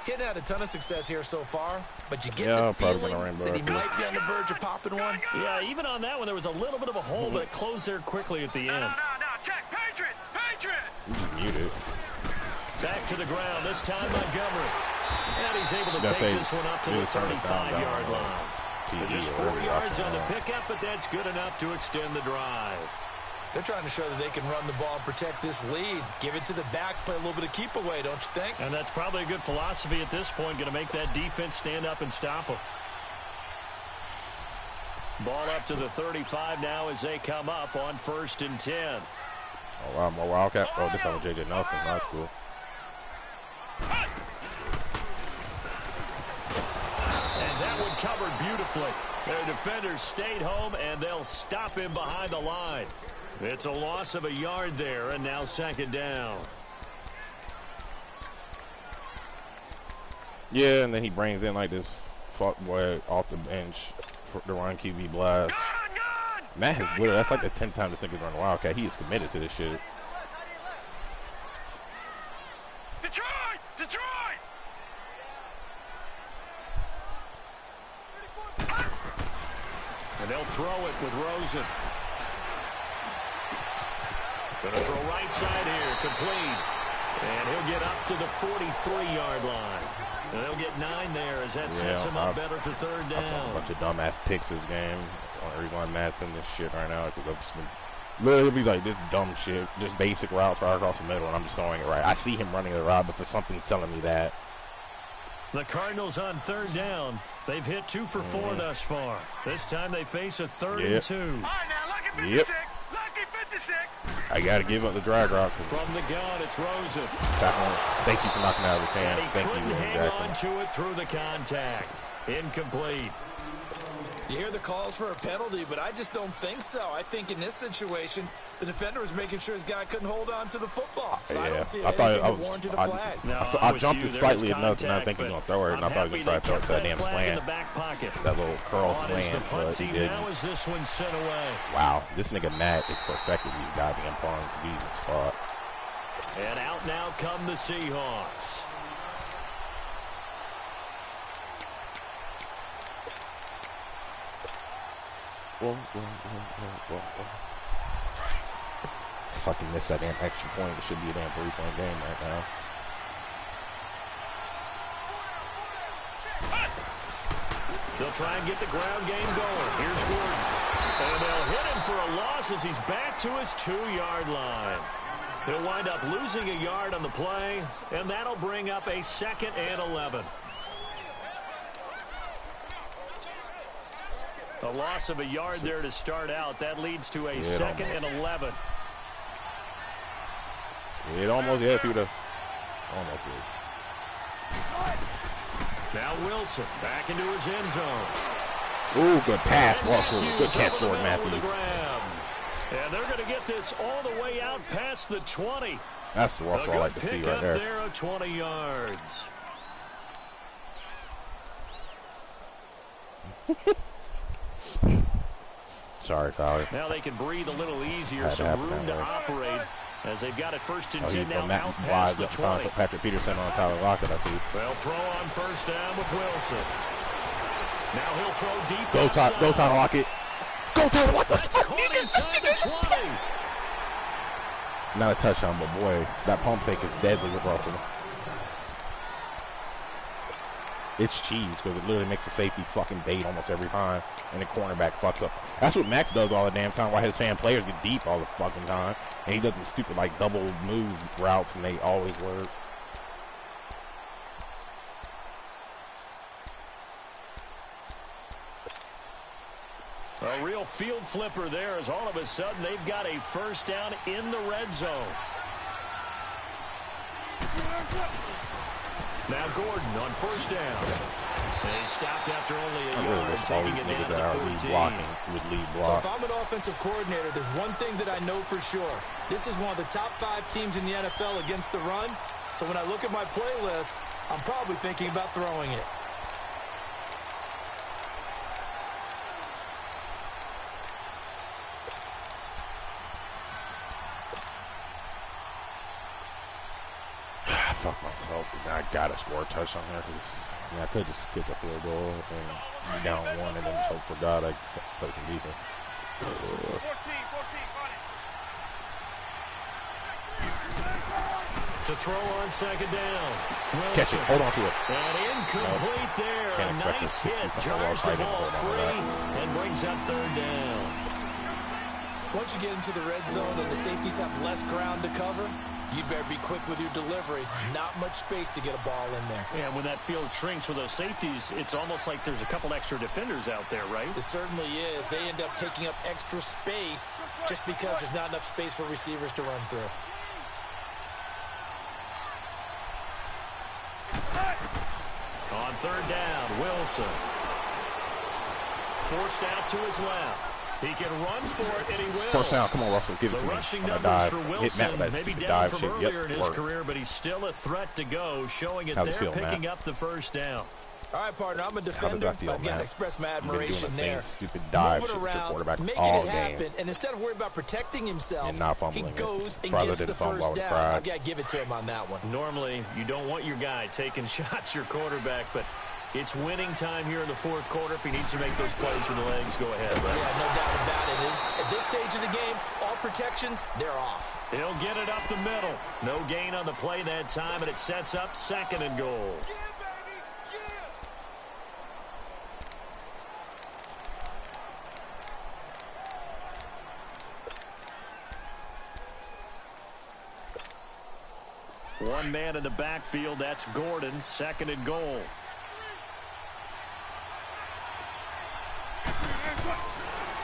Getting had a ton of success here so far, but you get the probably feeling gonna rainbow that he up here. might be on the verge of popping one. Yeah, even on that one, there was a little bit of a hole, but it closed there quickly at the end. No, check. Patriot! Patriot! You just muted. Back to the ground, this time Montgomery. And he's able to Gotta take say, this one up to the dude, turn this down 35-yard on line. TV Just or 4 whatever you're yards watching on the now. pickup, but that's good enough to extend the drive. They're trying to show that they can run the ball and protect this lead. Give it to the backs, play a little bit of keep away, don't you think? And that's probably a good philosophy at this point, going to make that defense stand up and stop them. Ball up to the 35 now as they come up on 1st and 10. Oh, wow, more Wildcat. Oh, this one with J.J. Nelson. That's cool. And that one covered beautifully. Their defenders stayed home, and they'll stop him behind the line. It's a loss of a yard there, and now 2nd down. Yeah, and then he brings in like this fuck boy off the bench for the run QB blast. Gun! Matt has literally, that's like the 10th time this nigga's run Wildcat. He is committed to this shit. Detroit! Detroit! And they'll throw it with Rosen. Going to throw right side here, complete. And he'll get up to the 43-yard line. And they'll get 9 there as that sets him up better for 3rd A down. bunch of dumbass picks this game. Or Elon Matt's in this shit right now. Because I've just been, literally it'll be like this dumb shit. Just basic routes right across the middle, and I'm just throwing it right. I see him running the route, but for something telling me that. The Cardinals on 3rd down. They've hit 2 for 4 thus far. This time they face a 3rd and 2. All right, now, lucky 56. Yep. Lucky 56. I got to give up the drag route. From the gun, it's Rosen. Thank you for knocking out of his hand. And he Thank couldn't you, hang Jackson. on to it through the contact. Incomplete. You hear the calls for a penalty, but I just don't think so. I think in this situation, the defender was making sure his guy couldn't hold on to the football. So I don't see I thought anything I that was. warranted a flag. No, I I'm with jumped you. it There was slightly enough, and I think he's contact, gonna throw it, and I but thought he was gonna try to throw it to that damn flag in slant. the back pocket. That little curl On is the slant, punt but he team didn't. now as this one sent away. Wow, this nigga Matt is perfected these goddamn punts. Jesus fuck. And out now come the Seahawks. Fucking missed that damn extra point. It should be a damn 3-point game right now. They'll try and get the ground game going. Here's Gordon. And they'll hit him for a loss as he's back to his 2-yard line. He'll wind up losing a yard on the play, and that'll bring up a 2nd and 11. A loss of a yard there to start out. That leads to a 2nd and 11. It almost, yeah, if you would have almost did. Now Wilson back into his end zone. Ooh, good pass, Russell. Good catch, Ford Matthews. And they're going to get this all the way out past the 20. That's the Russell I like to see right there. There of 20 yards. Sorry, Tyler. Now they can breathe a little easier, some room to operate as they've got it 1st and 10 now out past the 20. Patrick Peterson on Tyler Lockett, I see. They'll throw on 1st down with Wilson. Now he'll throw deep. Go Tyler Lockett. Go Tyler Lockett. That's caught inside the 20. Not a touchdown, but boy, that pump fake is deadly with Russell. It's cheese because it literally makes the safety fucking bait almost every time, and the cornerback fucks up. That's what Max does all the damn time. Why his fan players get deep all the fucking time, and he does them stupid like double move routes, and they always work. A real field flipper there as all of a sudden they've got a 1st down in the red zone. Now Gordon on 1st down. They stopped after only a yard, taking it down to 14. So if I'm an offensive coordinator, there's one thing that I know for sure. This is one of the top 5 teams in the NFL against the run. So when I look at my playlist, I'm probably thinking about throwing it. Fuck myself. I gotta score a touchdown there. I mean, I could just kick a field goal and be down 1 and then just hope for God I play some defense. 14, to throw on 2nd down. Wilson. Catch it. Hold on to it. And incomplete there. A nice hit. Jars the ball free and brings up 3rd down. Once you get into the red zone and the safeties have less ground to cover, you better be quick with your delivery. Not much space to get a ball in there. Yeah, when that field shrinks for those safeties, it's almost like there's a couple extra defenders out there, right? It certainly is. They end up taking up extra space just because there's not enough space for receivers to run through. On 3rd down, Wilson. Forced out to his left. He can run for it, and he will. 1st down. Come on, Russell. Give it to me. The rushing numbers dive. for Wilson, maybe down dive from shit. earlier in his career, but he's still a threat to go, showing it there, picking up the 1st down. All right, partner, I'm a defender. I've got to express my admiration there. Stupid dive moving around, making it happen, and instead of worrying about protecting himself, he goes and gets the 1st down. I've got to give it to him on that one. Normally, you don't want your guy taking shots, your quarterback, but it's winning time here in the 4th quarter. If he needs to make those plays with the legs, go ahead. Right? Yeah, no doubt about it. At this stage of the game, all protections, they're off. He'll get it up the middle. No gain on the play that time, and it sets up 2nd and goal. One man in the backfield, that's Gordon, 2nd and goal.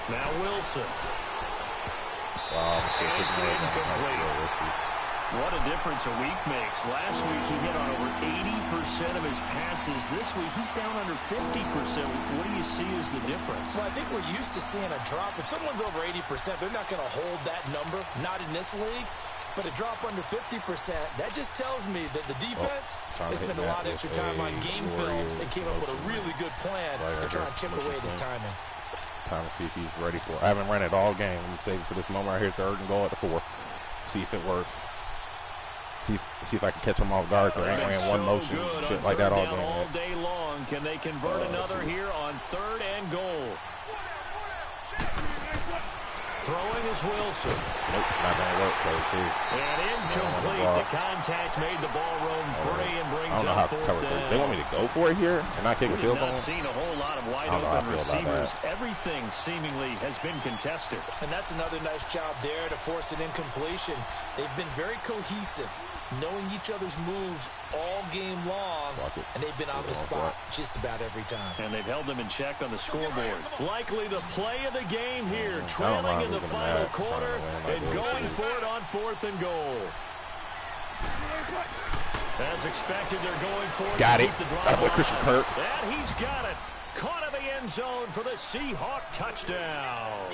Now Wilson. It's incomplete. What a difference a week makes. Last week he hit on over 80% of his passes. This week he's down under 50%. What do you see as the difference? Well, I think we're used to seeing a drop. If someone's over 80%, they're not going to hold that number, not in this league. But a drop under 50%, that just tells me that the defense has spent a lot of extra time on game films and came up with a really good plan to try and chip away at his timing. Time to see if he's ready for it. I haven't run it all game. Let me save it for this moment right here, 3rd and goal at the 4. See if it works. See if I can catch him off guard. There ain't ran one motion, shit like that all game. All day long. Can they convert another here on 3rd and goal? Throwing is Wilson. Nope, not going to work, Coach. And incomplete. The contact made the ball roam free and brings up 4th down. They want me to go for it here and not kick a field goal? We've not seen a whole lot of wide-open receivers. Everything seemingly has been contested. And that's another nice job there to force an incompletion. They've been very cohesive. knowing each other's moves all game long, and they've been on the spot just about every time. And they've held them in check on the scoreboard. Likely the play of the game here, trailing in the final quarter and going for it on 4th and goal. As expected, they're going for it. Got it. Got it, Christian Kirk. And he's got it. Caught in the end zone for the Seahawk touchdown.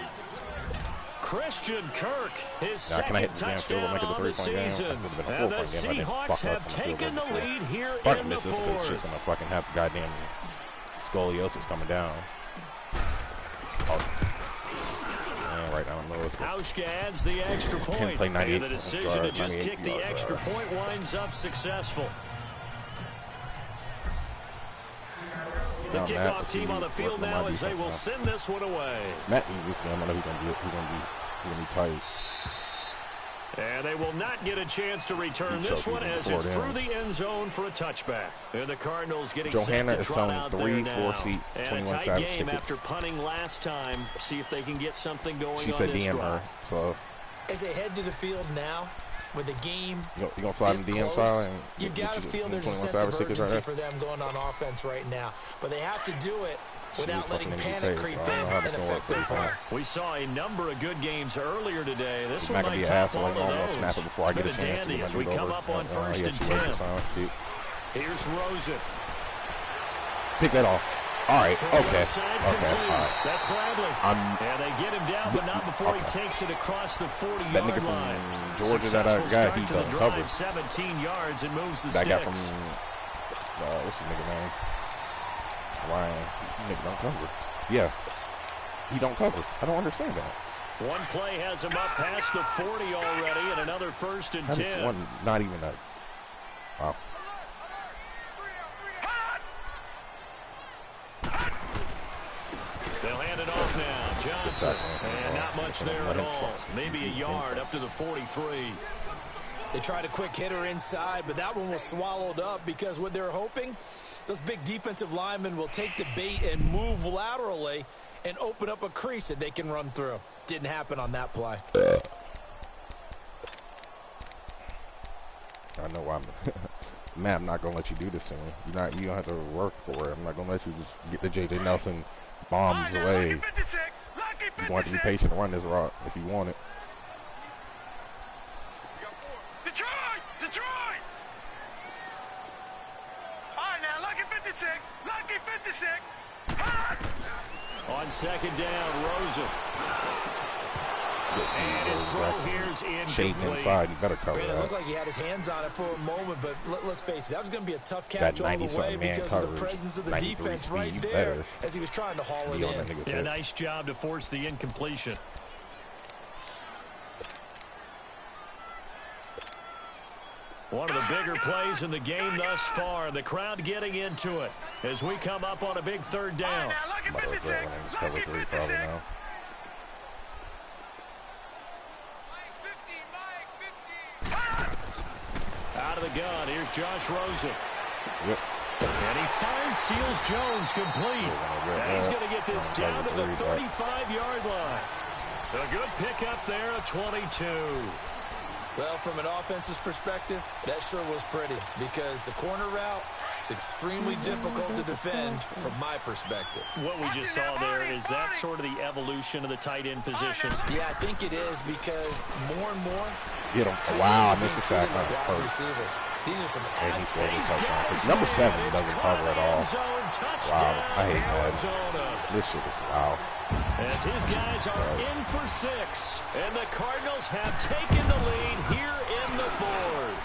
Christian Kirk, his second touchdown on the season. And the Seahawks have taken the lead here in the 4th. It's just going to fucking have goddamn scoliosis coming down. Oh. Right now, Hauschka adds the extra point. And the decision to just kick the extra point winds up successful. The kickoff team on the field now as they will send this one away. Matt, this game, I know he's gonna be tight. And they will not get a chance to return this one as it's through the end zone for a touchback. And the Cardinals getting Johanna set to trot out there now. 4-seat, and a tight game after punting last time. See if they can get something going on this drive. She said DM her, so. As they head to the field now, with the game you gonna slide in DM style? You've got to feel there's a sense of urgency for them going on offense right now. But they have to do it without letting panic creep in and affect their play. We saw a number of good games earlier today. This one might top all of those. Before I get a chance dandy as we come up on 1st and 10. Here's Rosen. Pick that off. All right, okay, all right. That's Bradley. And they get him down, but not before he takes it across the 40-yard line. That nigga from Georgia, that guy, he done covered. 17 yards and moves the that sticks. That guy from, what's the nigga name? Ryan. He don't cover. Yeah, he don't cover. I don't understand that. One play has him up past the 40 already, and another 1st and 10. One, not even that. Wow. They'll hand it off now. Johnson. And not much there at all. Maybe a yard up to the 43. They tried a quick hitter inside, but that one was swallowed up because what they're hoping, those big defensive linemen will take the bait and move laterally and open up a crease that they can run through. Didn't happen on that play. I know I'm man, I'm not gonna let you do this to me. You don't have to work for it. I'm not gonna let you just get the J.J. Nelson bombs away. You want to be patient and run this route if you want it. Detroit! All right, now, lucky 56. Lucky 56. On 2nd down, Rosen. And his throw here's incomplete. Inside, you better cover that. It looked like he had his hands on it for a moment, but let's face it, that was going to be a tough catch all the way because of the presence of the defense right there as he was trying to haul it in. Yeah, nice job to force the incompletion. One of the bigger plays in the game thus far. The crowd getting into it as we come up on a big 3rd down. Cover 3 probably now. Out of the gun, here's Josh Rosen. Yep. And he finds Seals Jones complete. And he's going to get this down to the 35-yard line. A good pickup there, a 22. Well, from an offensive perspective, that sure was pretty because the corner route is extremely difficult to defend from my perspective. What we just saw there, is that sort of the evolution of the tight end position? Yeah, I think it is because more and more. Wow, I missed the sack on the first. These are some number 7 doesn't cover at all. Wow, I hate that. This shit is wow. As his guys are in for 6, and the Cardinals have taken the lead here in the 4th.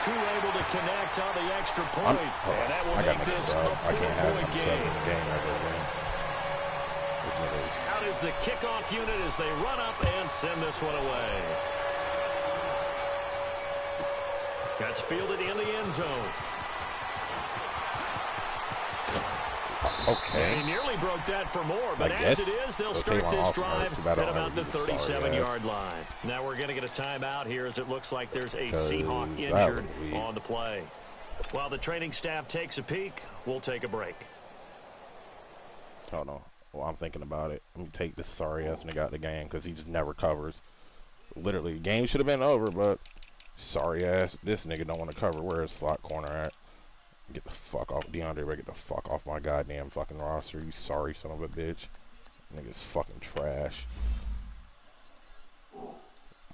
Two able to connect on the extra point, and that will make this a 4-point game. Out is the kickoff unit as they run up and send this one away. That's fielded in the end zone. Okay. He nearly broke that for more, but as it is, they'll start this drive at about the 37-yard line. Now we're going to get a timeout here as it looks like there's a Seahawk injured on the play. While the training staff takes a peek, we'll take a break. Oh, no. Well, I'm thinking about it. I'm going to take this sorry-ass nigga out of the game because he just never covers. Literally, the game should have been over, but Sorry ass. This nigga don't want to cover. Where is slot corner at? Get the fuck off, DeAndre. Get the fuck off my goddamn fucking roster. You sorry son of a bitch. Nigga's fucking trash.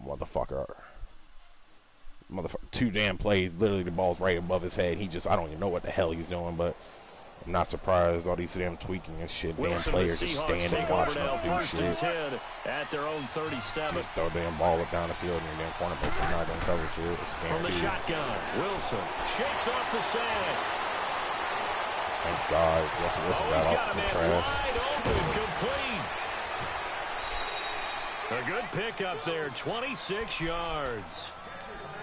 Motherfucker. Motherfucker. 2 damn plays. Literally the ball's right above his head. He just, I don't even know what the hell he's doing, but I'm not surprised. All these damn tweaking and shit. Wilson, damn players just stand and watch them do first and shit. 10 at their own 37. Just throw damn ball up down the field and your damn cornerback is not gonna cover shit. It's From the guaranteed. shotgun, Wilson shakes off the sand. Thank God. Russell Wilson He's got got off a some man trash. wide open, complete. A good pickup there, 26 yards.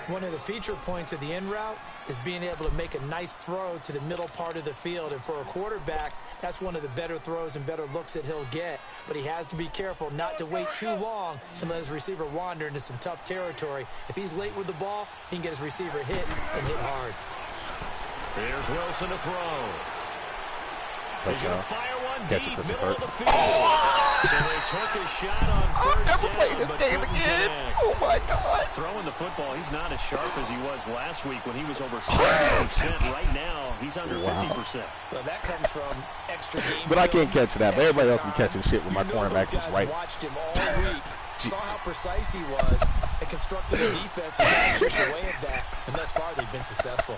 One of the feature points of the in route is being able to make a nice throw to the middle part of the field. And for a quarterback, that's one of the better throws and better looks that he'll get. But he has to be careful not to wait too long and let his receiver wander into some tough territory. If he's late with the ball, he can get his receiver hit and hit hard. Here's Wilson to throw. He's going to fire one Catch it, deep, Christopher. middle of the field. So they took a shot on first Never down, played this but game couldn't again. connect. Oh my God. Throwing the football, he's not as sharp as he was last week when he was over 60%. Right now, he's under 50%. Well, that comes from extra game. But I can't catch that. But everybody else be Extra catching shit with my time. You know cornerback those just guys right. watched him all week, saw how precise he was, and constructed a defense to chip away at that. And thus far, they've been successful.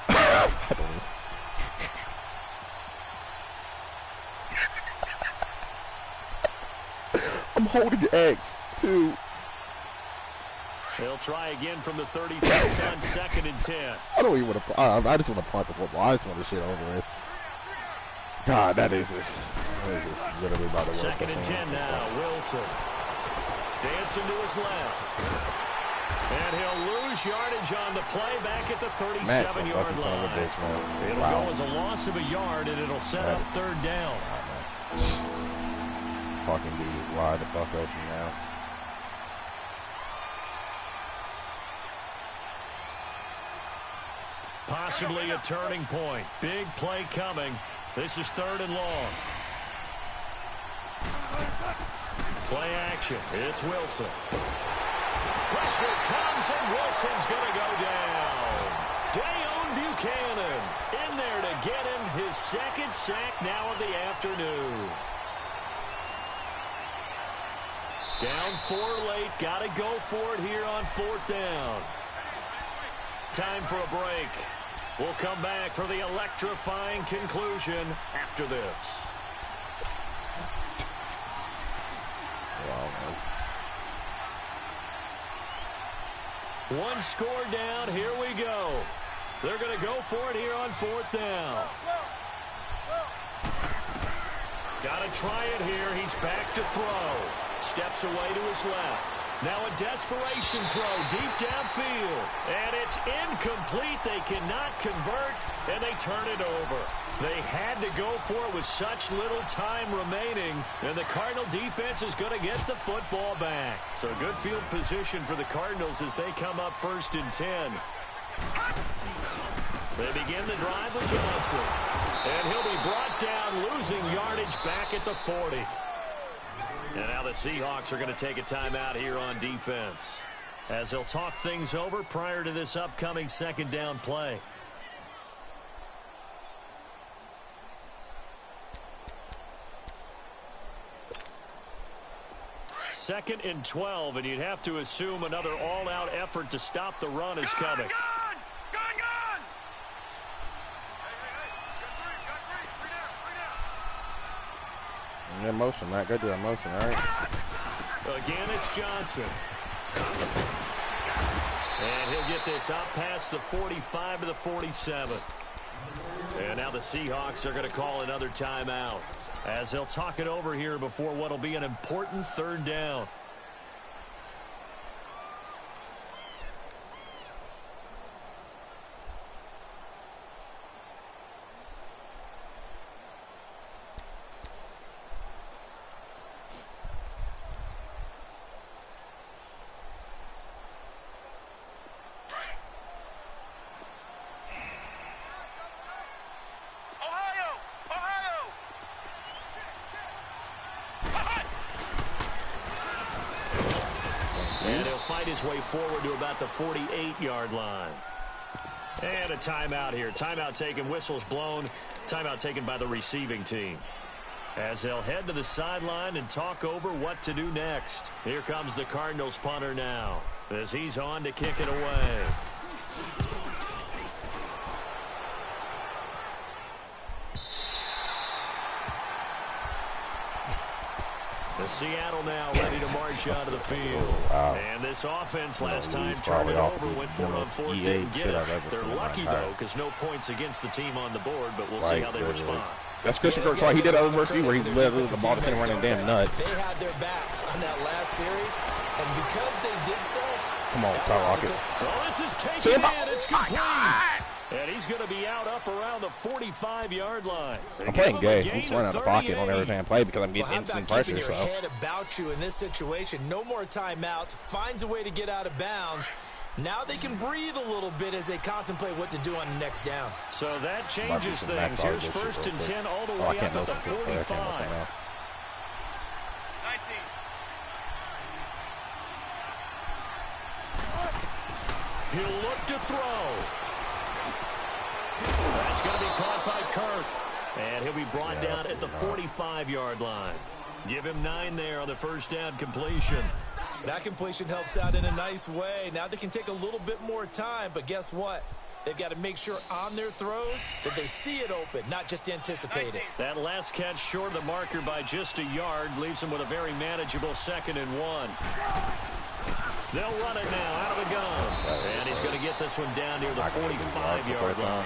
I don't know. I'm holding X too. They'll try again from the 36 on 2nd and 10. I don't even want to. I just want to punt the football. I just want this shit over with. God, that is just literally about the worst. 2nd and 10 now. Wilson dancing to his left. And he'll lose yardage on the play back at the 37-yard line. It'll go as a loss of a yard, and it'll set up 3rd down. Fucking dude is wide the fuck open now. Possibly a turning point. Big play coming. This is 3rd and long. Play action. It's Wilson. Pressure comes, and Wilson's going to go down. Dayon Buchanan in there to get him his 2nd sack now of the afternoon. Down 4 late. Got to go for it here on 4th down. Time for a break. We'll come back for the electrifying conclusion after this. Wow, man. One score down. Here we go. They're going to go for it here on 4th down. Got to try it here. He's back to throw. Steps away to his left. Now a desperation throw deep downfield. And it's incomplete. They cannot convert, and they turn it over. They had to go for it with such little time remaining, and the Cardinal defense is going to get the football back. So good field position for the Cardinals as they come up 1st and 10. They begin the drive with Johnson. And he'll be brought down, losing yardage back at the 40. And now the Seahawks are going to take a timeout here on defense, as they'll talk things over prior to this upcoming 2nd down play. Second and 12, and you'd have to assume another all-out effort to stop the run is coming. Gone! Yeah, motion, Matt. Go do that motion, all right? Again, it's Johnson. And he'll get this up past the 45 to the 47. And now the Seahawks are going to call another timeout, as they'll talk it over here before what will be an important 3rd down. fight his way forward to about the 48-yard line. And a timeout here. Timeout taken, whistles blown. Timeout taken by the receiving team. As they'll head to the sideline and talk over what to do next. Here comes the Cardinals punter now, as he's on to kick it away. The Seattle now ready to march out of the field. Wow. And this offense last time turned it over, went 4 on 4, didn't get it. They're lucky, though, because no points against the team on the board, but we'll see how they respond. That's Christian Kirk. He did over versus where he literally the ball defender running damn nuts. They had their backs on that last series, and because they did so, come on, Tyler Lockett. Oh, this is taken in. It's complete. And he's going to be out up around the 45-yard line. I'm playing gay. I'm just running out of the pocket on every time I play because I'm getting instant pressure. Keeping your head about you in this situation. No more timeouts. Finds a way to get out of bounds. Now they can breathe a little bit as they contemplate what to do on the next down. So that changes things. Here's 1st and 10 all the way up at the 45. 19. He'll look to throw. That's going to be caught by Kirk. And he'll be brought down at the 45-yard line. Give him 9 there on the first down completion. That completion helps out in a nice way. Now they can take a little bit more time, but guess what? They've got to make sure on their throws that they see it open, not just anticipate it. That last catch short of the marker by just a yard leaves them with a very manageable 2nd and 1. They'll run it now out of the gun. And he's going to get this one down near the 45-yard line.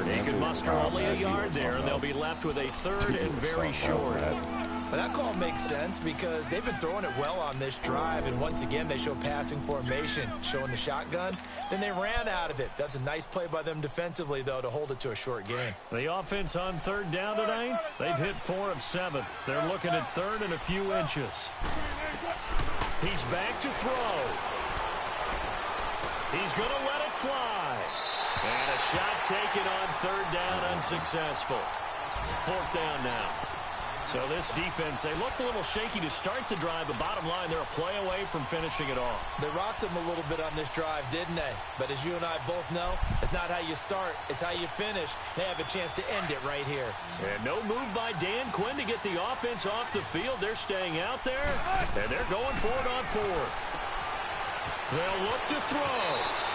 He can muster only a yard there, and they'll be left with a 3rd and very short. But that call makes sense because they've been throwing it well on this drive, and once again they show passing formation, showing the shotgun. Then they ran out of it. That's a nice play by them defensively, though, to hold it to a short game. The offense on 3rd down tonight, they've hit 4 of 7. They're looking at 3rd and a few inches. He's back to throw. He's going to let it fly. And a shot taken on 3rd down, unsuccessful. 4th down now. So this defense, they looked a little shaky to start the drive, but bottom line, they're a play away from finishing it off. They rocked them a little bit on this drive, didn't they? But as you and I both know, it's not how you start, it's how you finish. They have a chance to end it right here. And no move by Dan Quinn to get the offense off the field. They're staying out there, and they're going for it on 4th. They'll look to throw.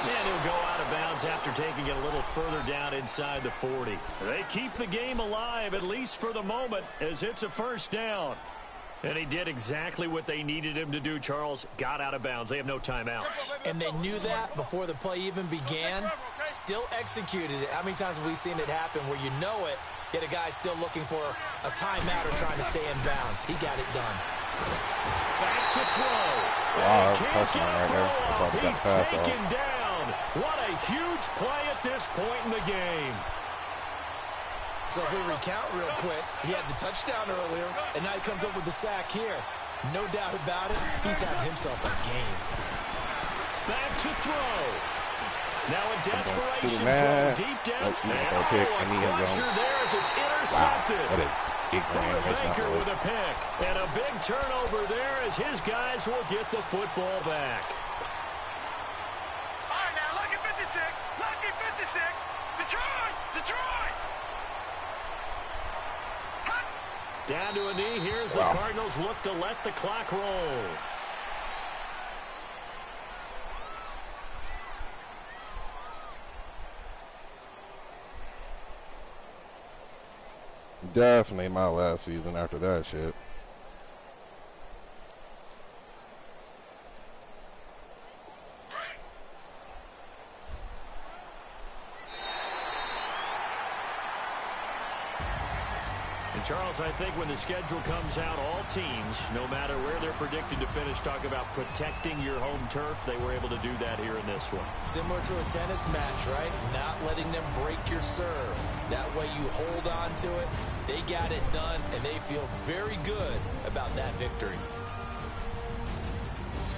And he'll go out of bounds after taking it a little further down inside the 40. They keep the game alive, at least for the moment, as it's a 1st down. And he did exactly what they needed him to do, Charles. Got out of bounds. They have no timeouts. And they knew that before the play even began. Still executed it. How many times have we seen it happen where you know it, yet a guy's still looking for a timeout or trying to stay in bounds? He got it done. Back to throw. Wow, that's right there. He's taken down. What a huge play at this point in the game. So if we recount real quick, he had the touchdown earlier, and now he comes up with the sack here. No doubt about it, he's having himself a game. Back to throw. Now a desperation throw deep down. And a crusher there as it's intercepted. Wow, Baker with a pick. And a big turnover there as his guys will get the football back. All right, now, lucky 56. Lucky 56. Detroit! Detroit! Down to a knee. Here's the Cardinals look to let the clock roll. Definitely my last season after that shit. Charles, I think when the schedule comes out, all teams, no matter where they're predicted to finish, talk about protecting your home turf. They were able to do that here in this one. Similar to a tennis match, right? Not letting them break your serve. That way you hold on to it. They got it done, and they feel very good about that victory.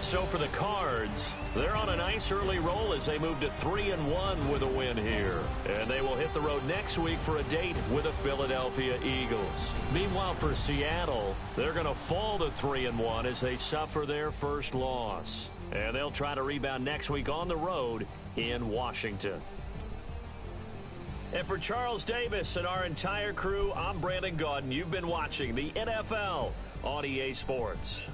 So for the Cards, they're on a nice early roll as they move to 3-1 with a win here. And they will hit the road next week for a date with the Philadelphia Eagles. Meanwhile, for Seattle, they're going to fall to 3-1 as they suffer their first loss. And they'll try to rebound next week on the road in Washington. And for Charles Davis and our entire crew, I'm Brandon Gaudin. You've been watching the NFL on EA Sports.